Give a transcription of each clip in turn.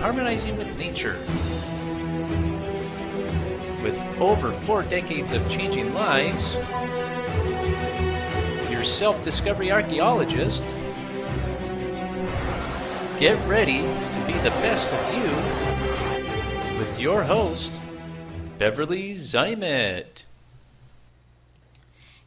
harmonizing with nature. With over 4 decades of changing lives, your self-discovery archaeologist, get ready to be the best of you with your host, Beverlys Schmidtt.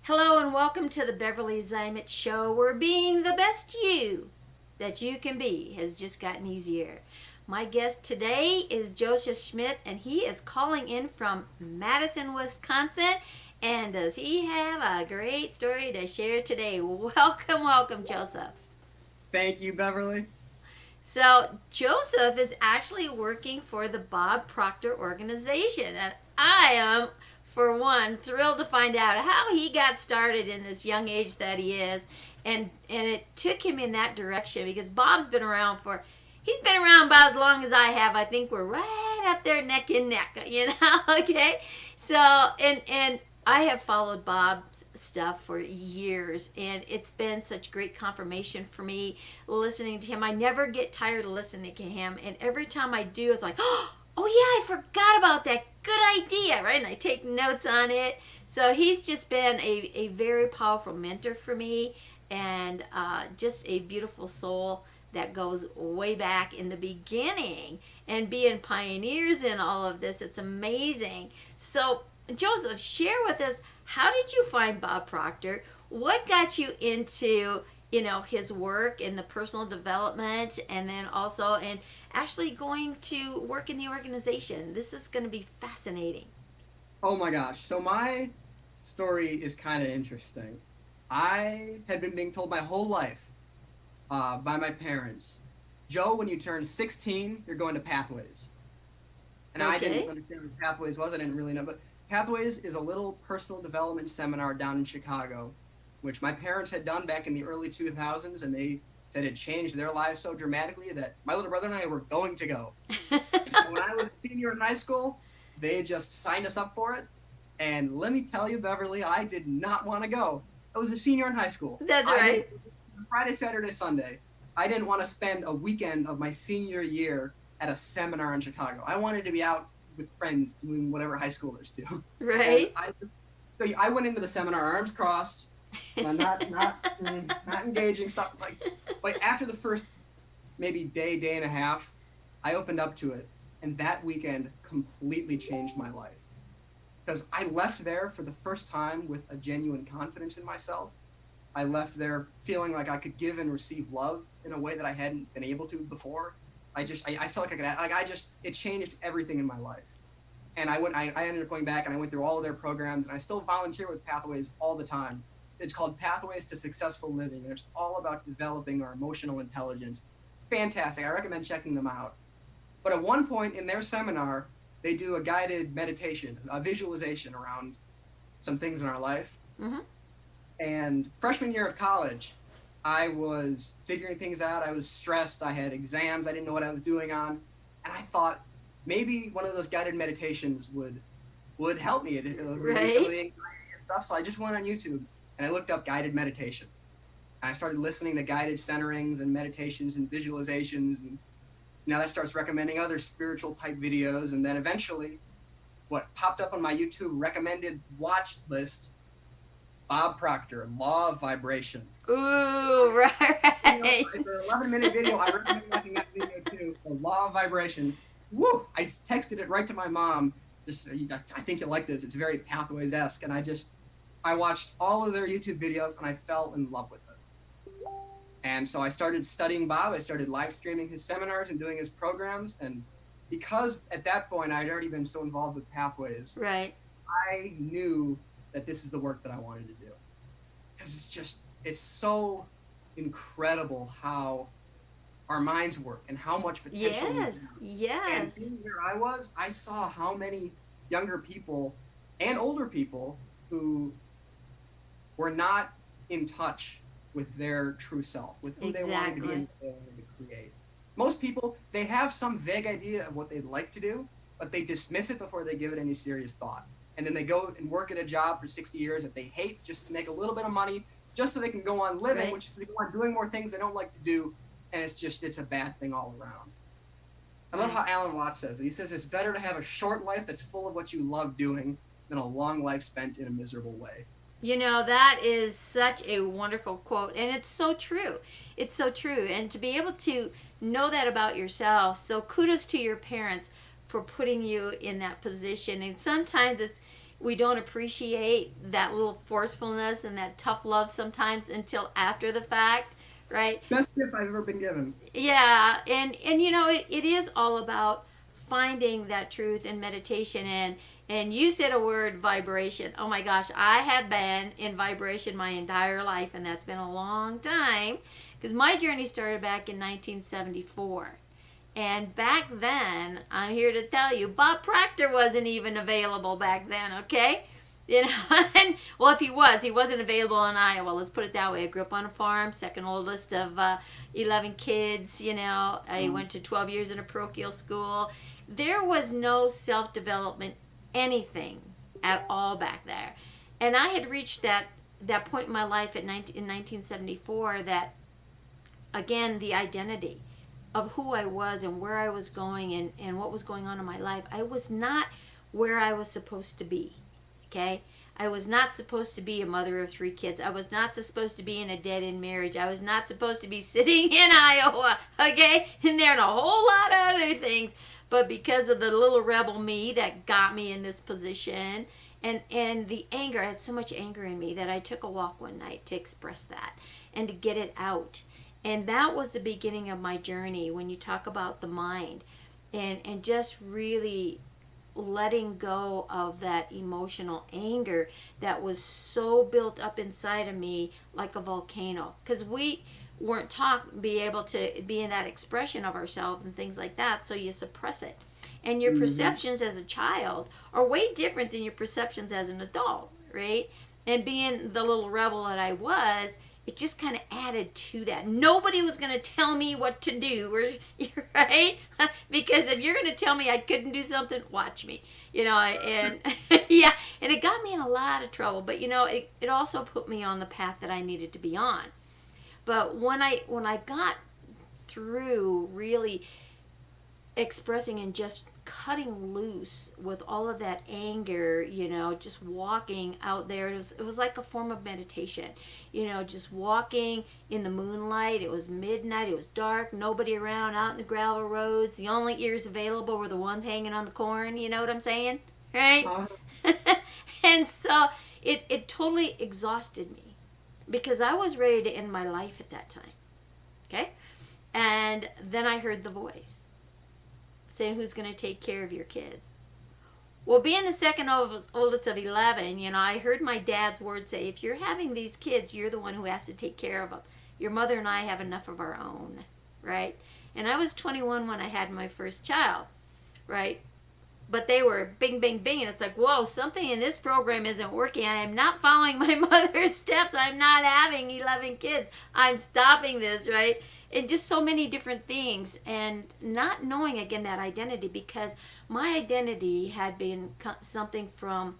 Hello and welcome to the Beverlys Schmidtt Show, where being the best you that you can be has just gotten easier. My guest today is Joseph Schmidtt, and he is calling in from Madison, Wisconsin. And does he have a great story to share today? Welcome, Joseph. Thank you, Beverly. So, Joseph is actually working for the Bob Proctor organization, and I am, for one, thrilled to find out how he got started in this young age that he is, and it took him in that direction because Bob's been around he's been around about as long as I have. I think we're right up there neck and neck, okay? So, and I have followed Bob's stuff for years, and it's been such great confirmation for me listening to him. I never get tired of listening to him, and every time I do, it's like, oh yeah, I forgot about that. Good idea, right? And I take notes on it. So he's just been a very powerful mentor for me, and just a beautiful soul that goes way back in the beginning and being pioneers in all of this. It's amazing. So Joseph, share with us, how did you find Bob Proctor? What got you into, his work and the personal development, and then also in actually going to work in the organization? This is going to be fascinating. Oh my gosh. So my story is kind of interesting. I had been being told my whole life by my parents, Joe, when you turn 16, you're going to Pathways. And okay. I didn't understand what Pathways was. I didn't really know, but Pathways is a little personal development seminar down in Chicago, which my parents had done back in the early 2000s, and they said it changed their lives so dramatically that my little brother and I were going to go. So when I was a senior in high school, they just signed us up for it. And let me tell you, Beverly, I did not want to go. I was a senior in high school. That's right. Friday, Saturday, Sunday. I didn't want to spend a weekend of my senior year at a seminar in Chicago. I wanted to be out with friends doing whatever high schoolers do. Right. So I went into the seminar, arms crossed, not engaging, stuff like after the first maybe day and a half, I opened up to it, and that weekend completely changed my life. Because I left there for the first time with a genuine confidence in myself. I left there feeling like I could give and receive love in a way that I hadn't been able to before. I felt like I could, it changed everything in my life. And I ended up going back and I went through all of their programs, and I still volunteer with Pathways all the time. It's called Pathways to Successful Living, and it's all about developing our emotional intelligence. Fantastic. I recommend checking them out. But at one point in their seminar, they do a guided meditation, a visualization around some things in our life. Mm-hmm. And freshman year of college, I was figuring things out. I was stressed. I had exams I didn't know what I was doing on. And I thought maybe one of those guided meditations would help me. It would reduce some of the anxiety and stuff. So I just went on YouTube and I looked up guided meditation. And I started listening to guided centerings and meditations and visualizations. And now that starts recommending other spiritual type videos. And then eventually what popped up on my YouTube recommended watch list, Bob Proctor, Law of Vibration. Ooh, right. It's an 11-minute video. I recommend watching that video too. The Law of Vibration. Woo! I texted it right to my mom. I think you'll like this. It's very Pathways-esque. And I watched all of their YouTube videos and I fell in love with it. And so I started studying Bob. I started live streaming his seminars and doing his programs. And because at that point I'd already been so involved with Pathways, right, I knew that this is the work that I wanted to do. Because it's so incredible how our minds work and how much potential we have. Yes. And where I saw how many younger people and older people who were not in touch with their true self, with who they wanted to be and what they wanted to create. Most people, they have some vague idea of what they'd like to do, but they dismiss it before they give it any serious thought. And then they go and work at a job for 60 years that they hate just to make a little bit of money, just so they can go on living, which is they go on doing more things they don't like to do, and it's a bad thing all around. I love how Alan Watts says it. He says it's better to have a short life that's full of what you love doing than a long life spent in a miserable way. You know, that is such a wonderful quote, and it's so true. It's so true. And to be able to know that about yourself, so kudos to your parents for putting you in that position. And sometimes we don't appreciate that little forcefulness and that tough love sometimes until after the fact, right? Best gift I've ever been given. Yeah, and you know, it is all about finding that truth in meditation. And you said a word, vibration. Oh my gosh, I have been in vibration my entire life, and that's been a long time, because my journey started back in 1974. And back then, I'm here to tell you, Bob Proctor wasn't even available back then, okay? You know, and, well, if he wasn't available in Iowa. Let's put it that way. I grew up on a farm, second oldest of 11 kids, you know. I went to 12 years in a parochial school. There was no self-development anything at all back there. And I had reached that point in my life in 1974 that, again, the identity of who I was and where I was going and what was going on in my life. I was not where I was supposed to be, okay? I was not supposed to be a mother of 3 kids. I was not supposed to be in a dead-end marriage. I was not supposed to be sitting in Iowa, okay? And there are a whole lot of other things. But because of the little rebel me that got me in this position, and the anger, I had so much anger in me that I took a walk one night to express that and to get it out. And that was the beginning of my journey when you talk about the mind and just really letting go of that emotional anger that was so built up inside of me like a volcano. Because we weren't taught to be able to be in that expression of ourselves and things like that, so you suppress it. And your perceptions as a child are way different than your perceptions as an adult, right? And being the little rebel that I was, it just kind of added to that. Nobody was going to tell me what to do, right? Because if you're going to tell me I couldn't do something, watch me. You know, and yeah, and it got me in a lot of trouble. But, you know, it also put me on the path that I needed to be on. But when I got through really expressing and just cutting loose with all of that anger, you know, just walking out there, it was like a form of meditation, you know, just walking in the moonlight. It was midnight, it was dark, nobody around, out in the gravel roads. The only ears available were the ones hanging on the corn, you know what I'm saying, right? And so it totally exhausted me because I was ready to end my life at that time, okay? And then I heard the voice saying, who's going to take care of your kids? Well, being the second oldest of 11, you know, I heard my dad's words say, if you're having these kids, you're the one who has to take care of them. Your mother and I have enough of our own, right? And I was 21 when I had my first child, right? But they were bing, bing, bing. And it's like, whoa, something in this program isn't working. I am not following my mother's steps. I'm not having 11 kids. I'm stopping this, right? And just so many different things. And not knowing, again, that identity, because my identity had been something from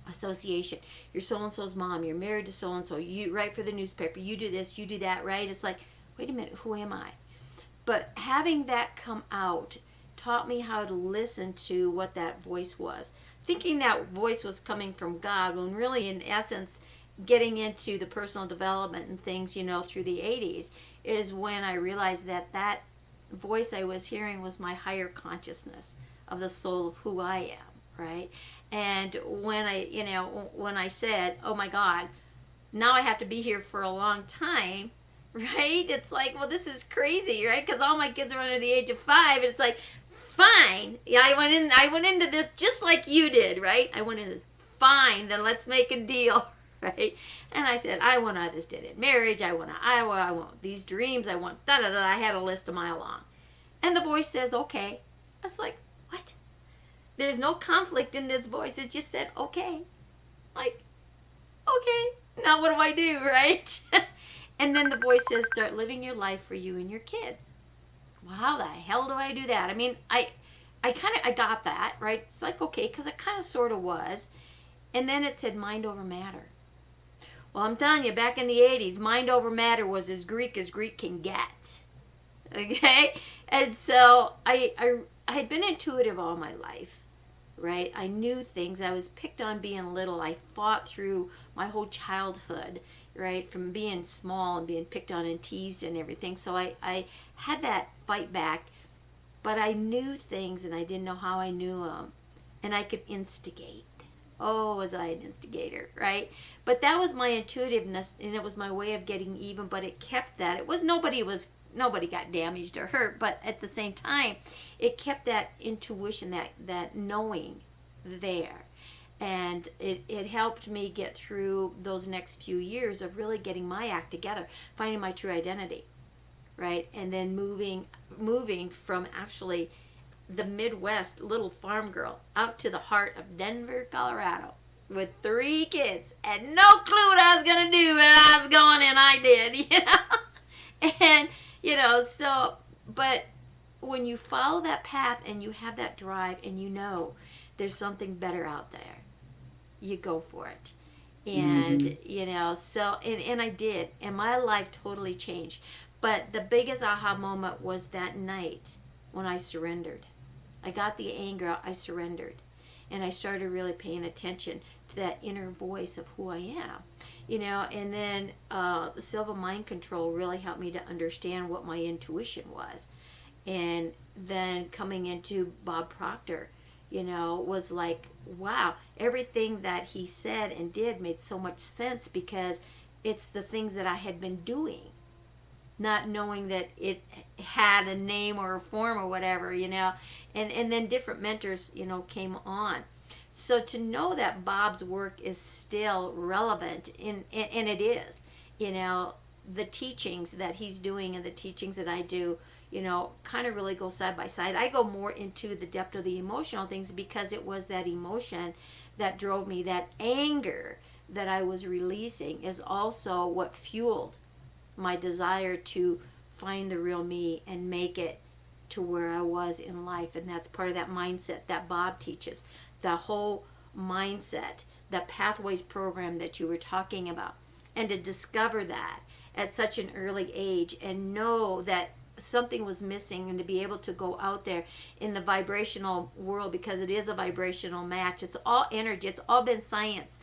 association. You're so-and-so's mom. You're married to so-and-so. You write for the newspaper. You do this. You do that, right? It's like, wait a minute, who am I? But having that come out taught me how to listen to what that voice was. Thinking that voice was coming from God, when really, in essence, getting into the personal development and things, you know, through the 80s, is when I realized that that voice I was hearing was my higher consciousness of the soul of who I am, right? And when I said, oh my God, now I have to be here for a long time, right? It's like, well, this is crazy, right? Because all my kids are under the age of 5, and it's like, fine. Yeah, I went into this just like you did, right? I went in, fine, then let's make a deal, right? And I said, I want this dead-end marriage, I want Iowa, I want these dreams, I want da-da-da. I had a list a mile long. And the voice says, okay. I was like, what? There's no conflict in this voice. It just said, okay. Like, okay, now what do I do, right? And then the voice says, start living your life for you and your kids. Well, how the hell do I do that? I mean, I got that, right? It's like, okay, because it kind of sort of was. And then it said mind over matter. Well, I'm telling you, back in the 80s, mind over matter was as Greek can get. Okay? And so I had been intuitive all my life, right? I knew things. I was picked on being little. I fought through my whole childhood, right? From being small and being picked on and teased and everything. So I had that fight back, but I knew things and I didn't know how I knew them. And I could instigate. Oh, was I an instigator, right? But that was my intuitiveness, and it was my way of getting even, but it kept that. It was nobody got damaged or hurt, but at the same time, it kept that intuition, that knowing there. And it helped me get through those next few years of really getting my act together, finding my true identity, right? And then moving from actually the Midwest little farm girl out to the heart of Denver, Colorado with 3 kids and no clue what I was going to do, but I was going and I did, And, so, but when you follow that path and you have that drive and you know there's something better out there, you go for it. And, so, and I did, and my life totally changed. But the biggest aha moment was that night when I surrendered. I got the anger, I surrendered. And I started really paying attention to that inner voice of who I am. And then Silva Mind Control really helped me to understand what my intuition was. And then coming into Bob Proctor, was like, wow, everything that he said and did made so much sense because it's the things that I had been doing. Not knowing that it had a name or a form or whatever, and then different mentors, came on. So to know that Bob's work is still relevant, and it is, the teachings that he's doing and the teachings that I do, kind of really go side by side. I go more into the depth of the emotional things because it was that emotion that drove me, that anger that I was releasing is also what fueled my desire to find the real me and make it to where I was in life. And that's part of that mindset that Bob teaches. The whole mindset, the pathways program that you were talking about. And to discover that at such an early age and know that something was missing, and to be able to go out there in the vibrational world, because it is a vibrational match. It's all energy. It's all been science.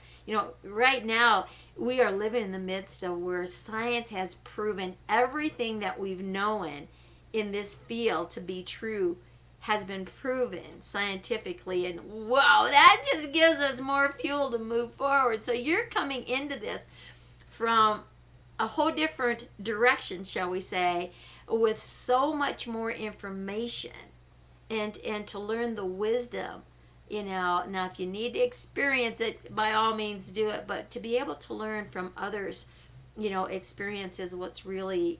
Right now we are living in the midst of where science has proven everything that we've known in this field to be true has been proven scientifically, and wow, that just gives us more fuel to move forward. So you're coming into this from a whole different direction, shall we say, with so much more information and to learn the wisdom. Now if you need to experience it, by all means do it, but to be able to learn from others, experience is what's really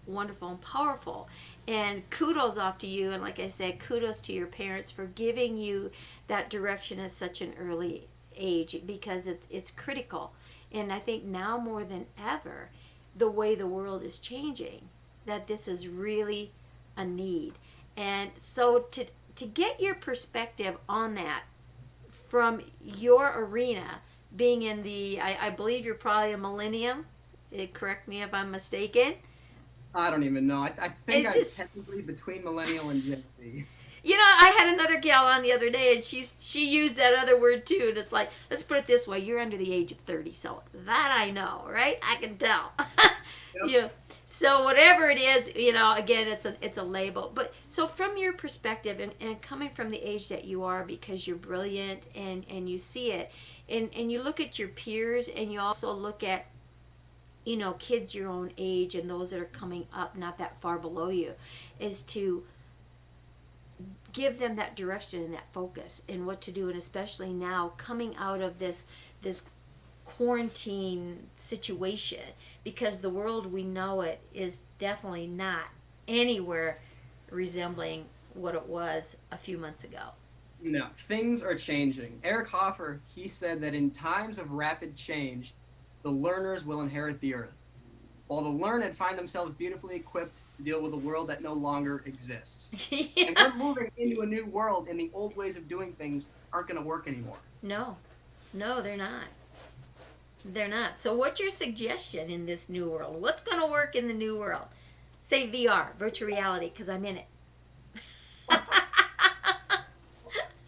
wonderful and powerful. And kudos off to you, and like I said, kudos to your parents for giving you that direction at such an early age, because it's critical. And I think now more than ever, the way the world is changing, that this is really a need. And so to get your perspective on that from your arena, being in the, I believe you're probably a millennium. Correct me if I'm mistaken. I don't even know. I think I'm just technically between millennial and Gen Z. I had another gal on the other day, and she used that other word too. And it's like, let's put it this way: you're under the age of 30, so that I know, right? I can tell. Yep. So whatever it is, again, it's a label. But so from your perspective, and coming from the age that you are, because you're brilliant and you see it, and you look at your peers, and you also look at kids your own age and those that are coming up not that far below you, is to give them that direction and that focus and what to do. And especially now, coming out of this quarantine situation, because the world we know it is definitely not anywhere resembling what it was a few months ago. No, things are changing. Eric Hoffer, he said that in times of rapid change, the learners will inherit the earth, while the learned find themselves beautifully equipped to deal with a world that no longer exists. Yeah. And we're moving into a new world, and the old ways of doing things aren't going to work anymore. No, they're not. They're not. So what's your suggestion in this new world? What's going to work in the new world? Say VR, virtual reality, because I'm in it.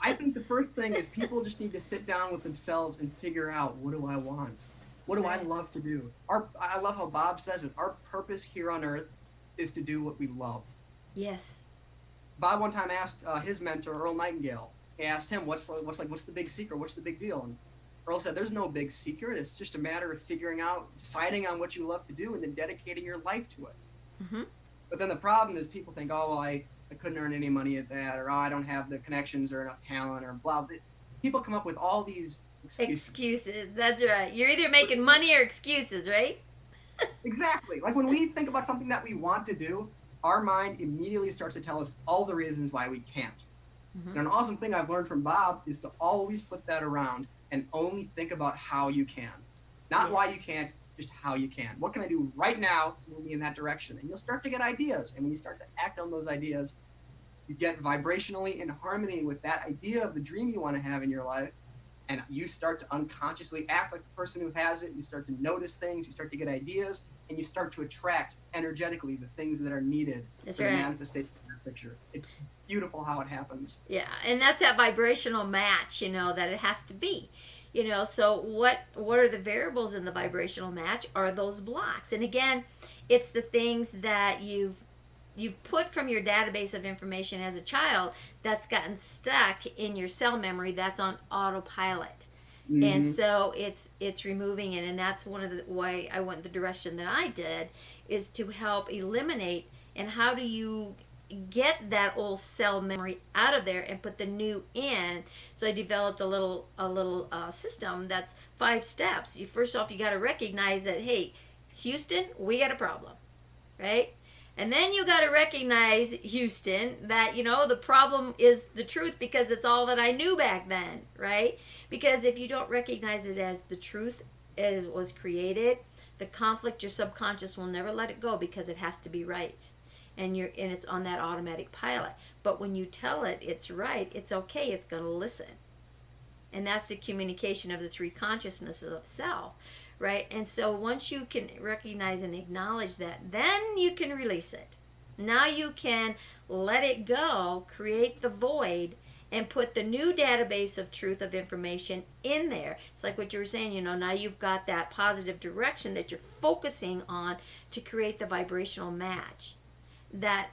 I think the first thing is people just need to sit down with themselves and figure out, what do I want? What do I love to do? I love how Bob says it. Our purpose here on earth is to do what we love. Yes. Bob one time asked his mentor, Earl Nightingale. He asked him, what's the big secret? What's the big deal? And Earl said, there's no big secret. It's just a matter of figuring out, deciding on what you love to do, and then dedicating your life to it. Mm-hmm. But then the problem is people think, oh, well, I couldn't earn any money at that, or oh, I don't have the connections or enough talent, or blah. People come up with all these excuses. That's right. You're either making money or excuses, right? Exactly. Like when we think about something that we want to do, our mind immediately starts to tell us all the reasons why we can't. Mm-hmm. And an awesome thing I've learned from Bob is to always flip that around and only think about how you can. Not why you can't, just how you can. What can I do right now to move me in that direction? And you'll start to get ideas. And when you start to act on those ideas, you get vibrationally in harmony with that idea of the dream you want to have in your life. And you start to unconsciously act like the person who has it. You start to notice things. You start to get ideas. And you start to attract energetically the things that are needed for the manifestation of your picture. It's beautiful how it happens. Yeah, and that's that vibrational match, that it has to be. So what are the variables in the vibrational match are those blocks. And again, it's the things that you've put from your database of information as a child that's gotten stuck in your cell memory that's on autopilot. Mm-hmm. And so it's removing it, and that's one of the why I went the direction that I did, is to help eliminate. And how do you get that old cell memory out of there and put the new in? So I developed a little system that's 5 steps. First off, you got to recognize that, hey, Houston, we got a problem, right? And then you got to recognize, Houston, that, the problem is the truth because it's all that I knew back then, right? Because if you don't recognize it as the truth as it was created, the conflict, your subconscious will never let it go because it has to be right. And it's on that automatic pilot. But when you tell it it's right, it's okay, it's going to listen. And that's the communication of the 3 consciousnesses of self. Right? And so once you can recognize and acknowledge that, then you can release it. Now you can let it go, create the void, and put the new database of truth of information in there. It's like what you were saying, now you've got that positive direction that you're focusing on to create the vibrational match. That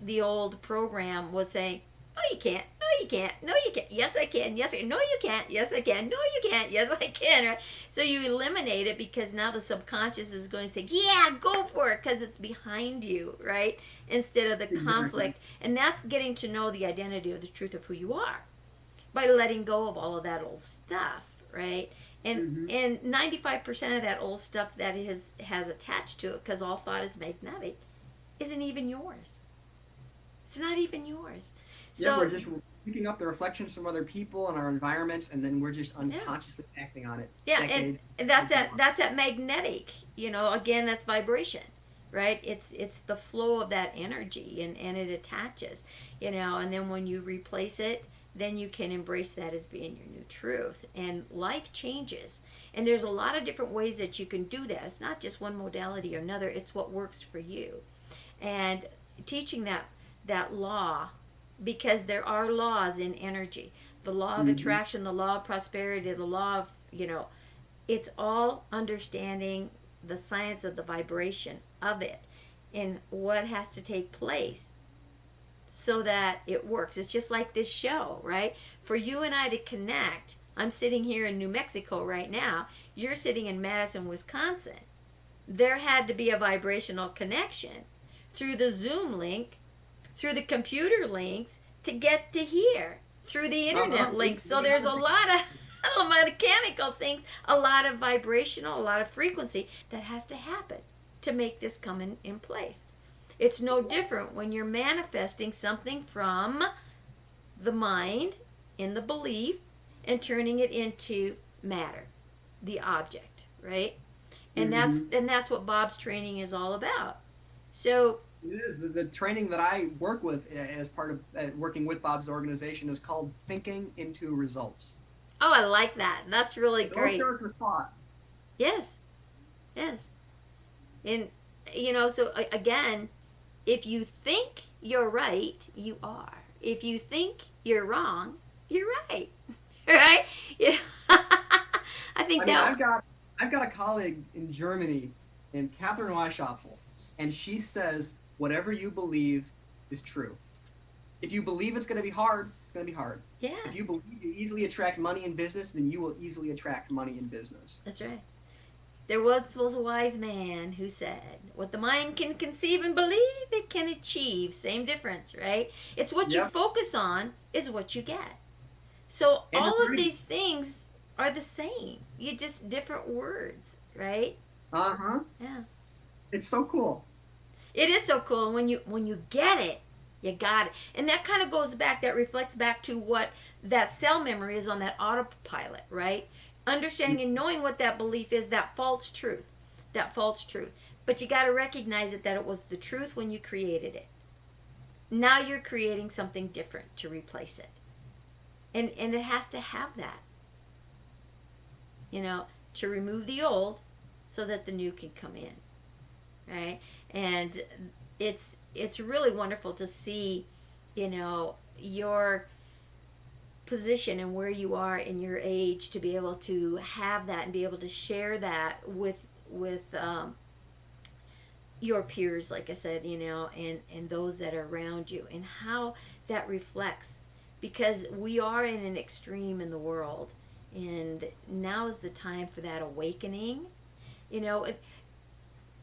the old program was saying, no, you can't. No, you can't. No, you can't. Yes, I can. Yes, I can. No, you can't. Yes, I can. No, you can't. Yes, I can. Right? So you eliminate it because now the subconscious is going to say, yeah, go for it, because it's behind you, right? Instead of the conflict. And that's getting to know the identity of the truth of who you are by letting go of all of that old stuff, right? And and 95% of that old stuff that has attached to it, because all thought is magnetic, isn't even yours. It's not even yours. So, we're just picking up the reflections from other people and our environments, and then we're just unconsciously acting on it. Yeah, and that's that magnetic. Again, that's vibration, right? It's the flow of that energy, and it attaches. And then when you replace it, then you can embrace that as being your new truth, and life changes. And there's a lot of different ways that you can do that. It's not just one modality or another. It's what works for you, and teaching that law. Because there are laws in energy. The law of attraction, the law of prosperity, the law of, it's all understanding the science of the vibration of it and what has to take place so that it works. It's just like this show, right? For you and I to connect, I'm sitting here in New Mexico right now. You're sitting in Madison, Wisconsin. There had to be a vibrational connection through the Zoom link, through the computer links, to get to here, through the internet links. So there's a lot of mechanical things, a lot of vibrational, a lot of frequency that has to happen to make this come in place. It's no different when you're manifesting something from the mind, in the belief, and turning it into matter, the object, right? And that's what Bob's training is all about. So it is. The training that I work with as part of working with Bob's organization is called Thinking into Results. Oh, I like that. That's really great. It all starts with thought. Yes. And, so again, if you think you're right, you are. If you think you're wrong, you're right. Right? Yeah. I think I mean, that. I've got a colleague in Germany named Catherine Weishaupt, and she says whatever you believe is true. If you believe it's going to be hard, it's going to be hard. Yes. If you believe you easily attract money in business, then you will easily attract money in business. That's right. There was a wise man who said, what the mind can conceive and believe, it can achieve. Same difference, right? It's what you focus on is what you get. So And all of agree. these things are the same. You just different words, right? Uh-huh. Yeah. It's so cool. It is so cool. When you get it, you got it. And that kind of goes back, that reflects back to what that cell memory is on that autopilot, right? Understanding and knowing what that belief is, that false truth. But you got to recognize it, that it was the truth when you created it. Now you're creating something different to replace it. And it has to have that. To remove the old so that the new can come in. Right? And it's really wonderful to see, your position and where you are in your age, to be able to have that and be able to share that with your peers, like I said, and those that are around you, and how that reflects, because we are in an extreme in the world, and now is the time for that awakening.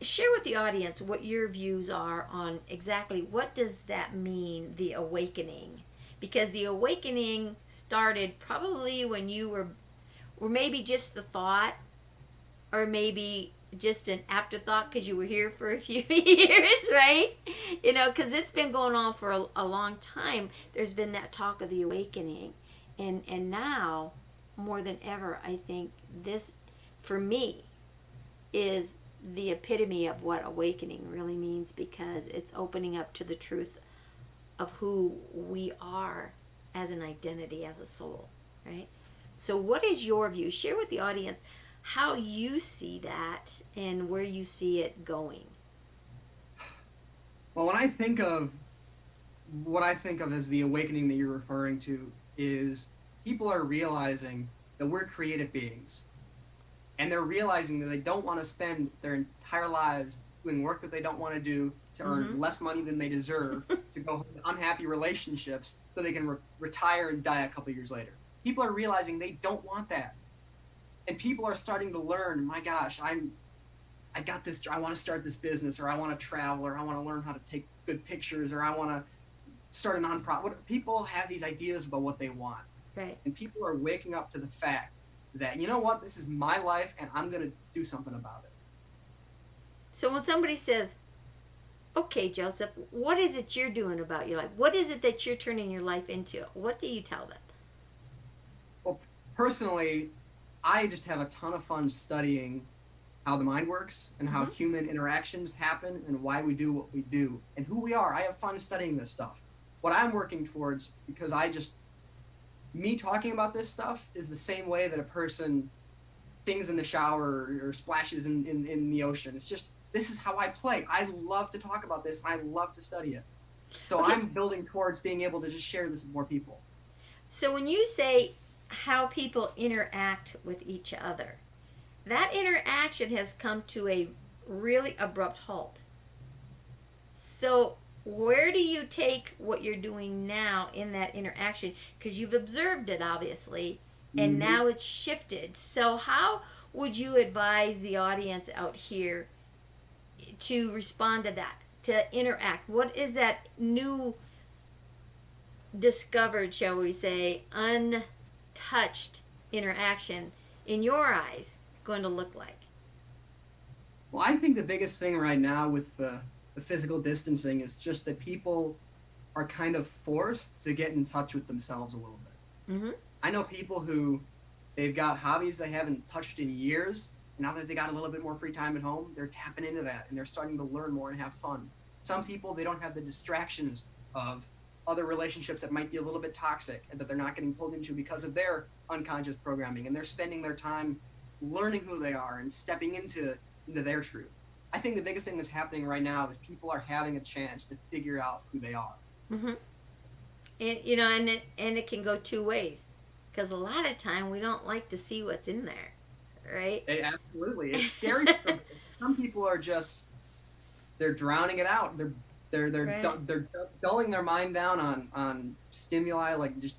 Share with the audience what your views are on exactly what does that mean, the awakening. Because the awakening started probably when you were maybe just the thought, or maybe just an afterthought because you were here for a few years, right? Because it's been going on for a long time. There's been that talk of the awakening. And now, more than ever, I think this, for me, is the epitome of what awakening really means, because it's opening up to the truth of who we are as an identity, as a soul, right? So what is your view? Share with the audience how you see that and where you see it going. Well, what I think of as the awakening that you're referring to is people are realizing that we're creative beings. And they're realizing that they don't want to spend their entire lives doing work that they don't want to do to earn less money than they deserve, to go into unhappy relationships so they can retire and die a couple years later. People are realizing they don't want that. And people are starting to learn, my gosh, I got this, I want to start this business, or I want to travel, or I want to learn how to take good pictures, or I want to start a nonprofit. People have these ideas about what they want. Right. And people are waking up to the fact that, you know what, this is my life and I'm going to do something about it. So when somebody says, okay, Joseph, what is it you're doing about your life? What is it that you're turning your life into? What do you tell them? Well, personally, I just have a ton of fun studying how the mind works and how human interactions happen and why we do what we do and who we are. I have fun studying this stuff. What I'm working towards, because me talking about this stuff is the same way that a person sings in the shower or splashes in the ocean. It's just, this is how I play. I love to talk about this, and I love to study it. So Okay. I'm building towards being able to just share this with more people. So when you say how people interact with each other, that interaction has come to a really abrupt halt. So where do you take what you're doing now in that interaction? Because you've observed it, obviously, and now it's shifted. So how would you advise the audience out here to respond to that, to interact? What is that new discovered, shall we say, untouched interaction in your eyes going to look like? Well, I think the biggest thing right now with the physical distancing is just that people are kind of forced to get in touch with themselves a little bit. I know people who, they've got hobbies they haven't touched in years, and now that they got a little bit more free time at home, they're tapping into that, and they're starting to learn more and have fun. Some people, they don't have the distractions of other relationships that might be a little bit toxic and that they're not getting pulled into because of their unconscious programming, and they're spending their time learning who they are and stepping into their truth. I think the biggest thing that's happening right now is people are having a chance to figure out who they are. Mm-hmm. And you know, and it can go two ways, because a lot of time we don't like to see what's in there, right? Absolutely, it's scary. Some people are just they're drowning it out. They're dulling their mind down on stimuli like just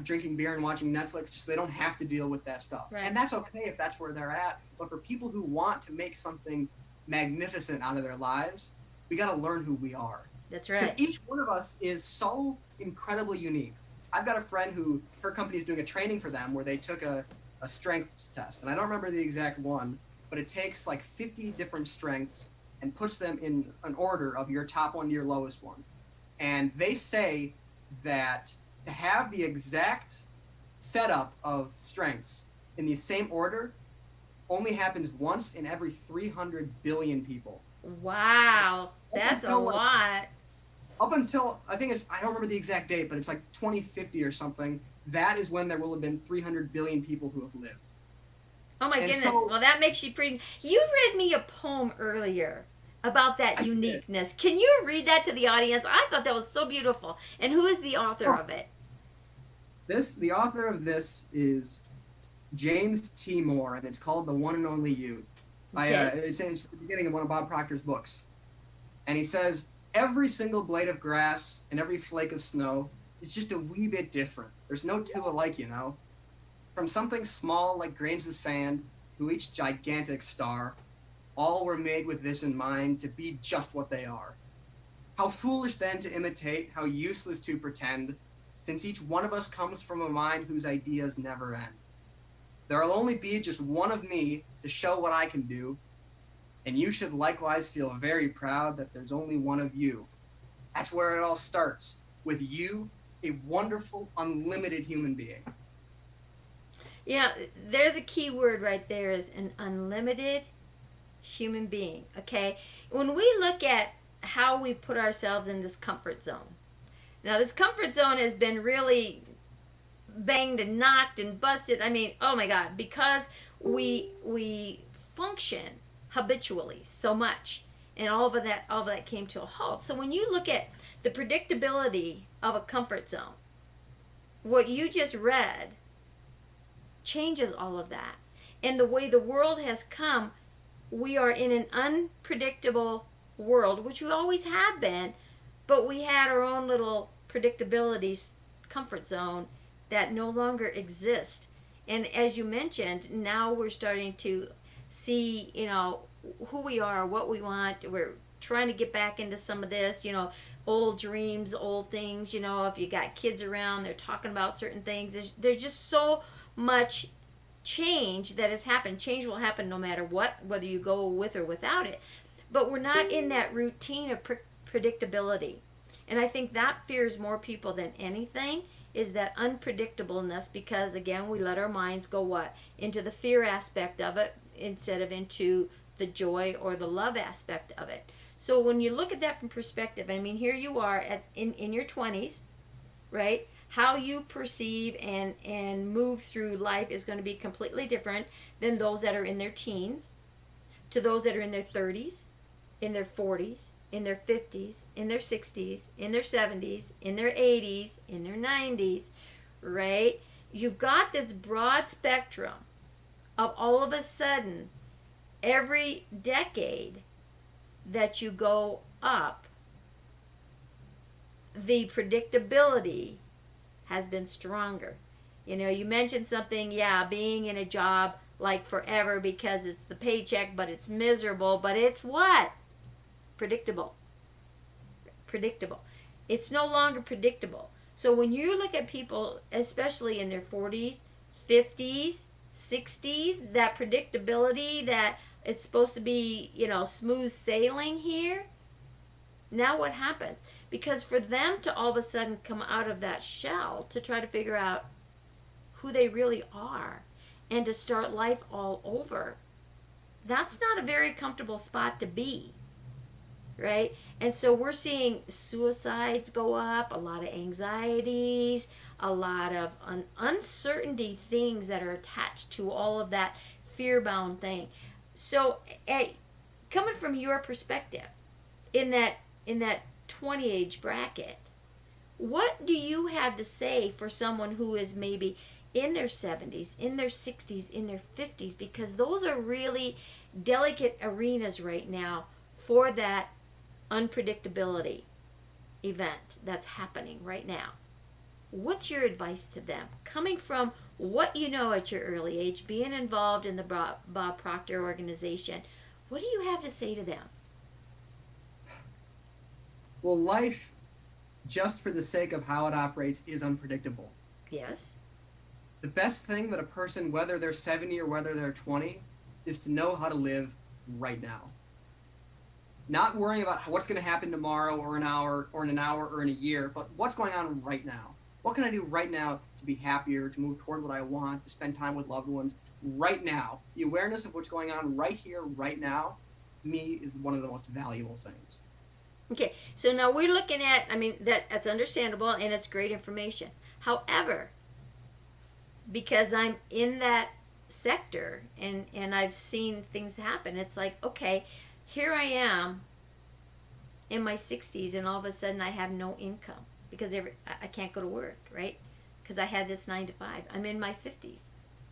drinking beer and watching Netflix, just so they don't have to deal with that stuff. Right. And that's okay if that's where they're at. But for people who want to make something magnificent out of their lives, we got to learn who we are. That's right. Because each one of us is so incredibly unique. I've got a friend who, her company is doing a training for them where they took a strengths test. And I don't remember the exact one, but it takes like 50 different strengths and puts them in an order of your top one to your lowest one. And they say that to have the exact setup of strengths in the same order only happens once in every 300 billion people. Wow, that's a lot. Up until, I think I don't remember the exact date, but it's like 2050 or something. That is when there will have been 300 billion people who have lived. Oh my goodness. So, well, that makes you pretty... You read me a poem earlier about that uniqueness. Can you read that to the audience? I thought that was so beautiful. And who is the author of it? The author of this is James T. Moore, and it's called The One and Only You. Okay. It's in the beginning of one of Bob Proctor's books. And he says, every single blade of grass and every flake of snow is just a wee bit different. There's no two alike, you know. From something small like grains of sand to each gigantic star, all were made with this in mind, to be just what they are. How foolish then to imitate, how useless to pretend, since each one of us comes from a mind whose ideas never end. There'll only be just one of me to show what I can do, and you should likewise feel very proud that there's only one of you. That's where it all starts, with you, a wonderful, unlimited human being. Yeah, there's a key word right there, is an unlimited human being, okay? When we look at how we put ourselves in this comfort zone, now this comfort zone has been really banged and knocked and busted. I mean, oh my God, because we function habitually so much, and all of that came to a halt. So when you look at the predictability of a comfort zone, what you just read changes all of that. And the way the world has come, we are in an unpredictable world, which we always have been, but we had our own little predictability comfort zone that no longer exist. And as you mentioned, now we're starting to see, you know, who we are, what we want. We're trying to get back into some of this, you know, old dreams, old things. You know, if you got kids around, they're talking about certain things. There's just so much change that has happened. Change will happen no matter what, whether you go with or without it. But we're not in that routine of predictability. And I think that fears more people than anything, is that unpredictableness, because again, we let our minds go what? Into the fear aspect of it instead of into the joy or the love aspect of it. So when you look at that from perspective, I mean, here you are in your 20s, right? How you perceive and move through life is going to be completely different than those that are in their teens, to those that are in their 30s, in their 40s, in their 50s, in their 60s, in their 70s, in their 80s, in their 90s, right? You've got this broad spectrum of all of a sudden, every decade that you go up, the predictability has been stronger. You know, you mentioned something, yeah, being in a job like forever because it's the paycheck, but it's miserable, but it's what? Predictable. It's no longer predictable. So when you look at people, especially in their 40s, 50s, 60s, that predictability, that it's supposed to be, you know, smooth sailing here, now what happens? Because for them to all of a sudden come out of that shell to try to figure out who they really are and to start life all over, that's not a very comfortable spot to be, right? And so we're seeing suicides go up, a lot of anxieties, a lot of uncertainty things that are attached to all of that fear-bound thing. So coming from your perspective, in that 20 age bracket, what do you have to say for someone who is maybe in their 70s, in their 60s, in their 50s? Because those are really delicate arenas right now for that unpredictability event that's happening right now. What's your advice to them, coming from what you know at your early age, being involved in the Bob Proctor organization? What do you have to say to them? Well, life, just for the sake of how it operates, is unpredictable. Yes. The best thing that a person, whether they're 70 or whether they're 20, is to know how to live right now. Not worrying about what's going to happen tomorrow or an hour or in an hour or in a year, but what's going on right now. What can I do right now to be happier, to move toward what I want, to spend time with loved ones right now? The awareness of what's going on right here, right now, to me, is one of the most valuable things. Okay, so now we're looking at, I mean, that's understandable and it's great information. However, because I'm in that sector and I've seen things happen, it's like, okay, here I am in my 60s and all of a sudden I have no income because I can't go to work, right? Because I had this 9 to 5. I'm in my 50s.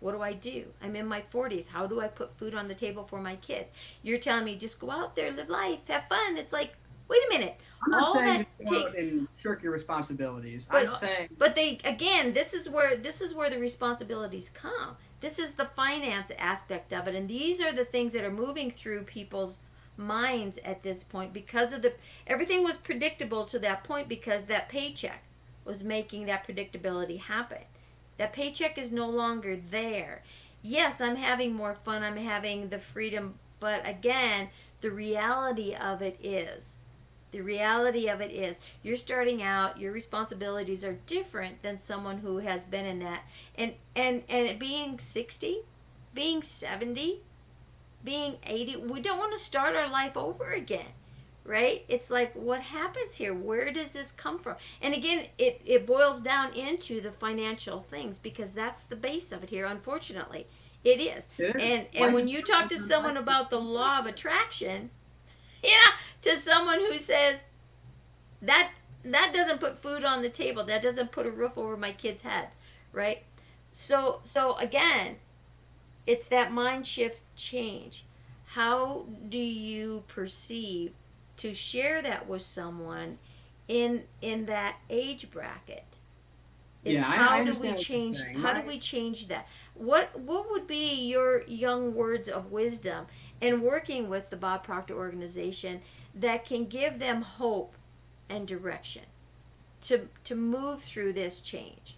What do? I'm in my 40s. How do I put food on the table for my kids? You're telling me just go out there, live life, have fun. It's like, wait a minute. I'm not all saying that just go takes out and shirk your responsibilities. But, I'm saying, but they, again, this is where the responsibilities come. This is the finance aspect of it, and these are the things that are moving through people's minds at this point because of everything was predictable to that point because that paycheck was making that predictability happen. That paycheck is no longer there. Yes, I'm having more fun. I'm having the freedom, but again, the reality of it is you're starting out, your responsibilities are different than someone who has been in that. And being 60, being 70, being 80, we don't want to start our life over again, right? It's like, what happens here? Where does this come from? And again, it boils down into the financial things because that's the base of it here, unfortunately. It is. And when you talk to someone about the law of attraction, to someone who says that doesn't put food on the table, that doesn't put a roof over my kid's head, right? So again, it's that mind shift change. How do you perceive to share that with someone in that age bracket? How do we change? How do we change that? What would be your young words of wisdom in working with the Bob Proctor organization that can give them hope and direction to move through this change?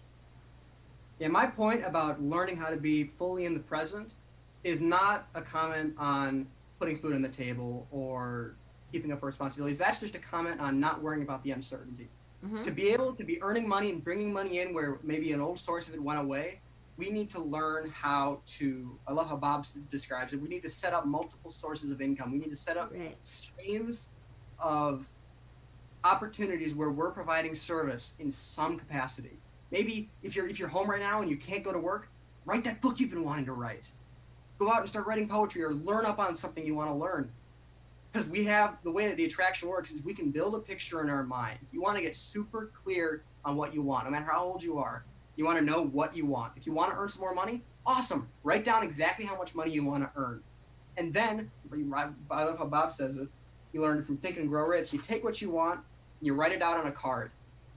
Yeah, my point about learning how to be fully in the present is not a comment on putting food on the table or keeping up our responsibilities. That's just a comment on not worrying about the uncertainty. Mm-hmm. To be able to be earning money and bringing money in where maybe an old source of it went away, we need to learn how to, I love how Bob describes it, we need to set up multiple sources of income. We need to set up streams of opportunities where we're providing service in some capacity. Maybe if you're home right now and you can't go to work, write that book you've been wanting to write. Go out and start writing poetry or learn up on something you want to learn. Because we have, the way that the attraction works is we can build a picture in our mind. You want to get super clear on what you want, no matter how old you are. You want to know what you want. If you want to earn some more money, awesome. Write down exactly how much money you want to earn. And then, I love how Bob says it, you learn from Think and Grow Rich. You take what you want, and you write it out on a card.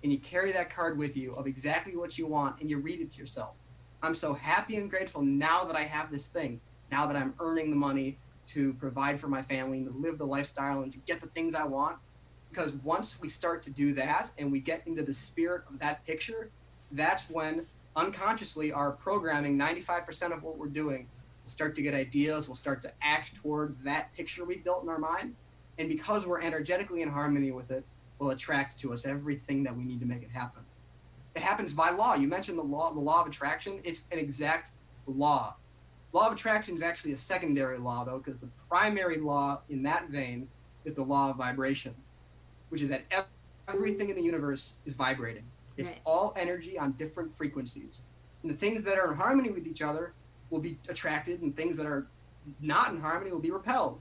And you carry that card with you of exactly what you want, and you read it to yourself. I'm so happy and grateful now that I have this thing, now that I'm earning the money to provide for my family and to live the lifestyle and to get the things I want. Because once we start to do that and we get into the spirit of that picture, that's when unconsciously our programming, 95% of what we're doing, we'll start to get ideas, we'll start to act toward that picture we built in our mind. And because we're energetically in harmony with it, will attract to us everything that we need to make it happen. It happens by law. You mentioned the law of attraction. It's an exact law. Law of attraction is actually a secondary law, though, because the primary law in that vein is the law of vibration, which is that everything in the universe is vibrating. It's all energy on different frequencies. And the things that are in harmony with each other will be attracted, and things that are not in harmony will be repelled.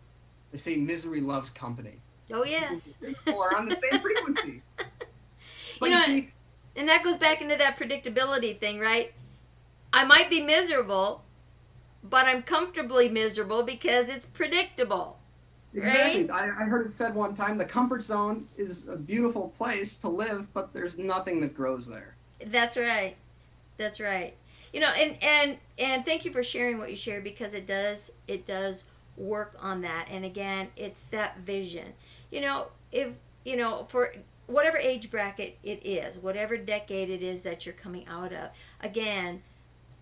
They say misery loves company. Oh, yes. People are on the same frequency. But You know, see, and that goes back into that predictability thing, right? I might be miserable, but I'm comfortably miserable because it's predictable. exactly. Right? I heard it said one time, the comfort zone is a beautiful place to live, but there's nothing that grows there. That's right. That's right. You know, and thank you for sharing what you shared, because it does work on that. And again, it's that vision. You know, if you know, for whatever age bracket it is, whatever decade it is that you're coming out of, again,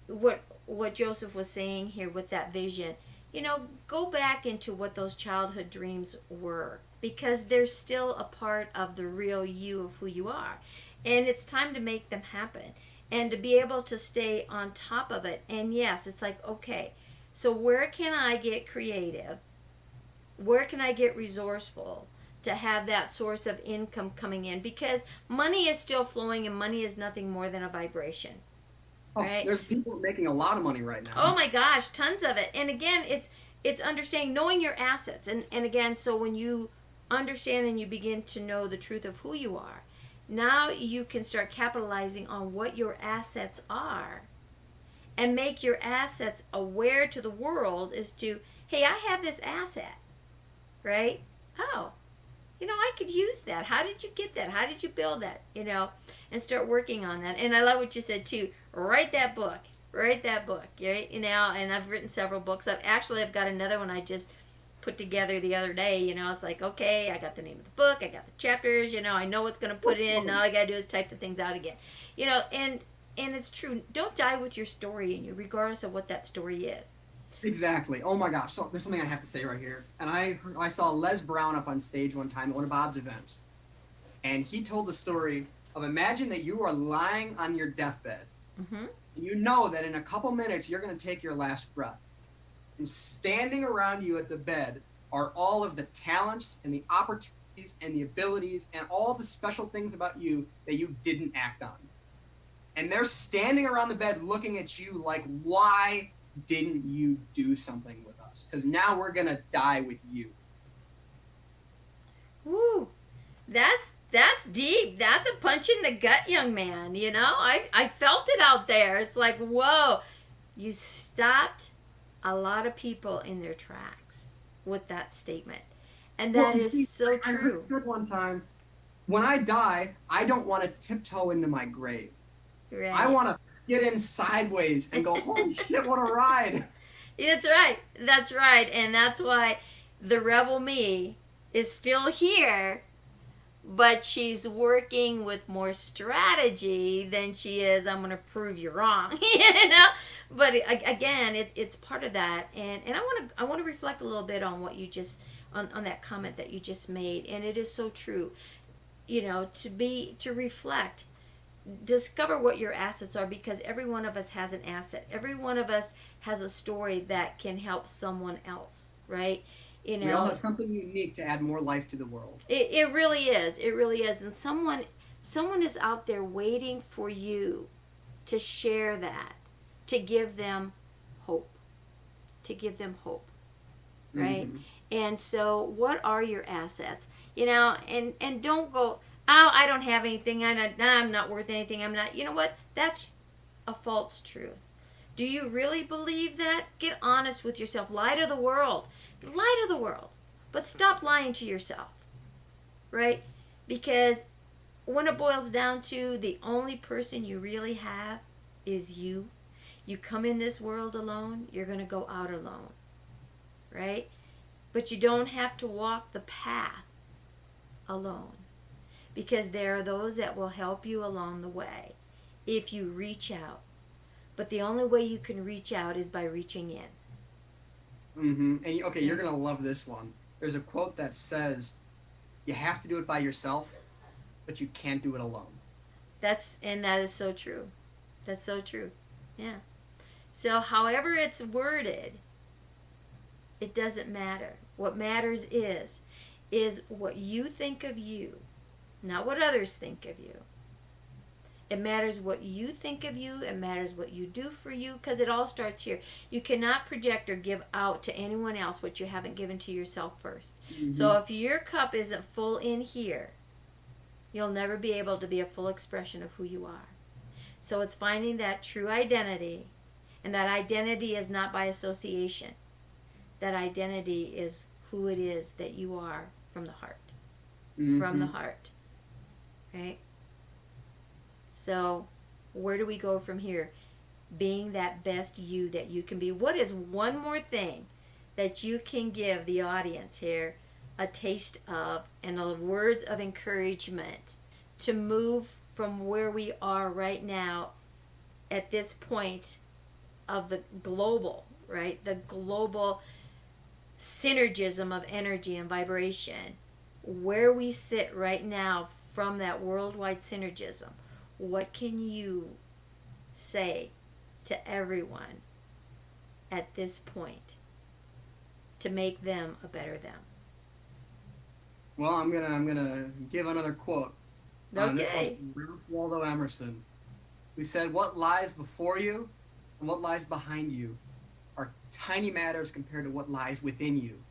what Joseph was saying here with that vision, you know, go back into what those childhood dreams were, because they're still a part of the real you of who you are. And it's time to make them happen and to be able to stay on top of it. And yes, it's like, okay, so where can I get creative? Where can I get resourceful to have that source of income coming in? Because money is still flowing, and money is nothing more than a vibration. Oh, Right? there's people making a lot of money right now. Oh my gosh, tons of it. And again, it's understanding, knowing your assets. And again, so when you understand and you begin to know the truth of who you are, now you can start capitalizing on what your assets are and make your assets aware to the world as to, hey, I have this asset, right? Oh, you know, I could use that. How did you get that? How did you build that? You know, and start working on that. And I love what you said too. Write that book. Write that book. Right? You know, and I've written several books. I've got another one I just put together the other day. You know, it's like, okay, I got the name of the book. I got the chapters. You know, I know what's going to put in. Now all I got to do is type the things out again. You know, and it's true. Don't die with your story in you, regardless of what that story is. Exactly. Oh my gosh. So there's something I have to say right here. And I saw Les Brown up on stage one time at one of Bob's events. And he told the story of, imagine that you are lying on your deathbed. Mm-hmm. You know that in a couple minutes you're going to take your last breath. And standing around you at the bed are all of the talents and the opportunities and the abilities and all the special things about you that you didn't act on. And they're standing around the bed looking at you like, why didn't you do something with us? Because now we're going to die with you. Woo. That's deep. That's a punch in the gut, young man. You know, I felt it out there. It's like, whoa, you stopped a lot of people in their tracks with that statement. And that is so true. I heard it said one time, when I die, I don't want to tiptoe into my grave. Right. I want to skid in sideways and go, holy shit, what a ride. That's right. That's right. And that's why the rebel me is still here, but she's working with more strategy than she is, I'm going to prove you wrong. You know? But again, it's part of that. And I want to reflect a little bit on what you just, on that comment that you just made. And it is so true. You know, to reflect, discover what your assets are, because every one of us has an asset. Every one of us has a story that can help someone else, right? You know, we all have something unique to add more life to the world. It really is. It really is. And someone is out there waiting for you to share that, to give them hope. To give them hope. Right? Mm-hmm. And so what are your assets? You know, and don't go, oh, I don't have anything. I'm not worth anything. I'm not. You know what? That's a false truth. Do you really believe that? Get honest with yourself. Lie to the world. Lie to the world. But stop lying to yourself. Right? Because when it boils down to, the only person you really have is you. You come in this world alone. You're going to go out alone. Right? But you don't have to walk the path alone. Because there are those that will help you along the way if you reach out. But the only way you can reach out is by reaching in. Mm-hmm. And okay, you're going to love this one. There's a quote that says, you have to do it by yourself, but you can't do it alone. That is so true. That's so true. Yeah. So however it's worded, it doesn't matter. What matters is what you think of you. Not what others think of you. It matters what you think of you. It matters what you do for you, because it all starts here. You cannot project or give out to anyone else what you haven't given to yourself first. Mm-hmm. So if your cup isn't full in here, you'll never be able to be a full expression of who you are. So it's finding that true identity, and that identity is not by association. That identity is who it is that you are from the heart. Mm-hmm. From the heart. Right? So where do we go from here? Being that best you that you can be. What is one more thing that you can give the audience here a taste of, and the words of encouragement to move from where we are right now at this point of the global, right? The global synergism of energy and vibration, where we sit right now from that worldwide synergism. What can you say to everyone at this point to make them a better them? Well, I'm gonna give another quote. Okay. This one's from Ralph Waldo Emerson, who said, "What lies before you and what lies behind you are tiny matters compared to what lies within you."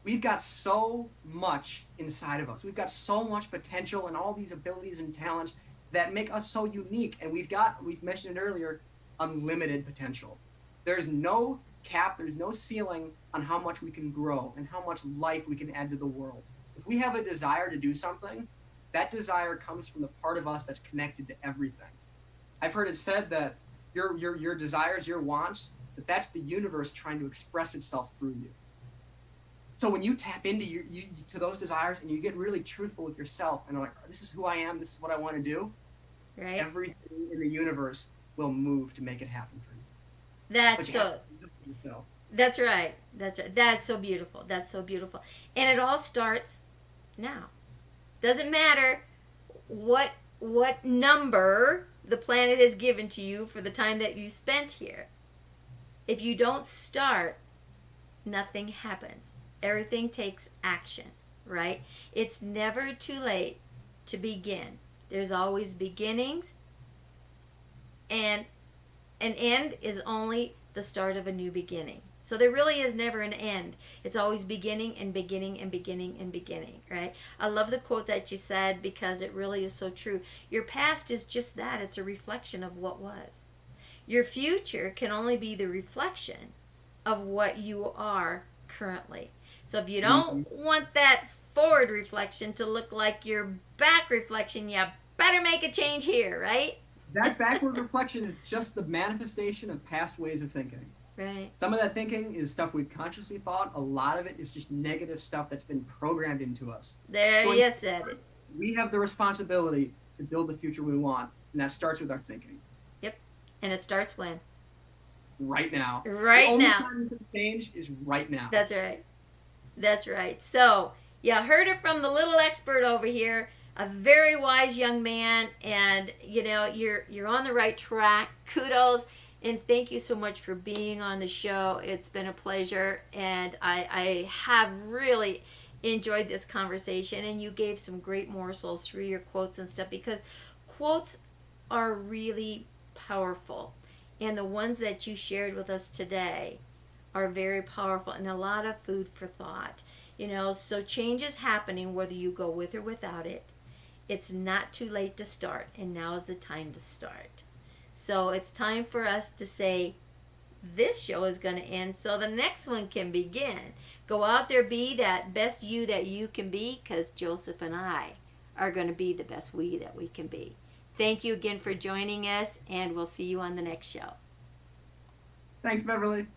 We've got so much inside of us. We've got so much potential and all these abilities and talents that make us so unique. And we've mentioned it earlier, unlimited potential. There's no cap, there's no ceiling on how much we can grow and how much life we can add to the world. If we have a desire to do something, that desire comes from the part of us that's connected to everything. I've heard it said that your desires, your wants, that's the universe trying to express itself through you. So when you tap into to those desires and you get really truthful with yourself and like, this is who I am, this is what I want to do, right? Everything in the universe will move to make it happen for you. That's right. That's right. That's so beautiful. That's so beautiful. And it all starts now. Doesn't matter what number the planet has given to you for the time that you spent here. If you don't start, nothing happens. Everything takes action, right? It's never too late to begin. There's always beginnings, and an end is only the start of a new beginning. So there really is never an end. It's always beginning and beginning and beginning and beginning, right? I love the quote that you said because it really is so true. Your past is just that. It's a reflection of what was. Your future can only be the reflection of what you are currently. So if you don't want that forward reflection to look like your back reflection, you better make a change here, right? That backward reflection is just the manifestation of past ways of thinking. Right. Some of that thinking is stuff we've consciously thought. A lot of it is just negative stuff that's been programmed into us. There you said it. We have the responsibility to build the future we want, and that starts with our thinking. Yep. And it starts when? Right now. Right the only now. time you can change is right now. That's right. That's right. So, you heard it from the little expert over here, a very wise young man, and you're on the right track. Kudos, and thank you so much for being on the show. It's been a pleasure, and I have really enjoyed this conversation, and you gave some great morsels through your quotes and stuff, because quotes are really powerful, and the ones that you shared with us today are very powerful and a lot of food for thought. So change is happening whether you go with or without it. It's not too late to start, and now is the time to start. So it's time for us to say, this show is going to end so the next one can begin. Go out there, be that best you that you can be, because Joseph and I are going to be the best we that we can be. Thank you again for joining us, and we'll see you on the next show. Thanks, Beverly.